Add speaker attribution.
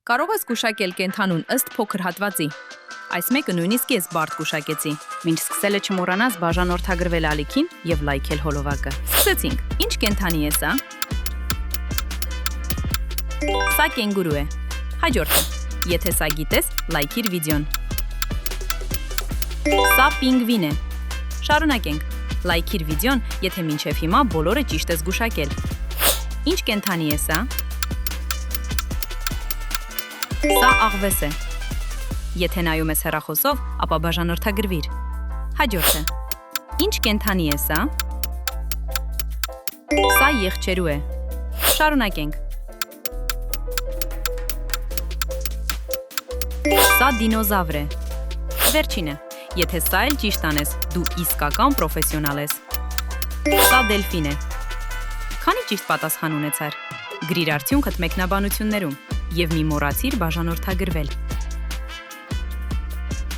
Speaker 1: Կարող ես գուշակել կենդանուն ըստ փոքր հատվածի։ Այս մեկը նույնիսկ ես բարդ գուշակեցի։ Մինչ սկսելը չմոռանաս բաժանորդագրվել ալիքին եւ լայքել հոլովակը։ Սկսեցինք։ Ինչ կենդանի է սա։ Սա կենգուրու է։ Հաջորդը։ Եթե սա գիտես, լայքիր վիդեոն։ Սա պինգվին է։ Շարունակենք։ Լայքիր վիդեոն, եթե մինչև հիմա բոլորը ճիշտ ես գուշակել։ Ինչ կենդանի է սա։ Սա աղվես է։ Եթե նայում ես հեռախոսով, ապա բաժանորդագրվիր։ Հաջորդը։ Ինչ կենդանի է սա։ Սա եղջերու է։ Շարունակենք։ Սա դինոզավր է։ Վերջինը։ Եթե սա էլ ճիշտ անես, դու իսկական պրոֆեսիոնալ ես։ Սա դելֆին է։ Քանի ճիշտ պատասխան ունեցար։ Գրիր արդյունքդ մեկնաբանություններում և մի մոռացիր բաժանորդագրվել։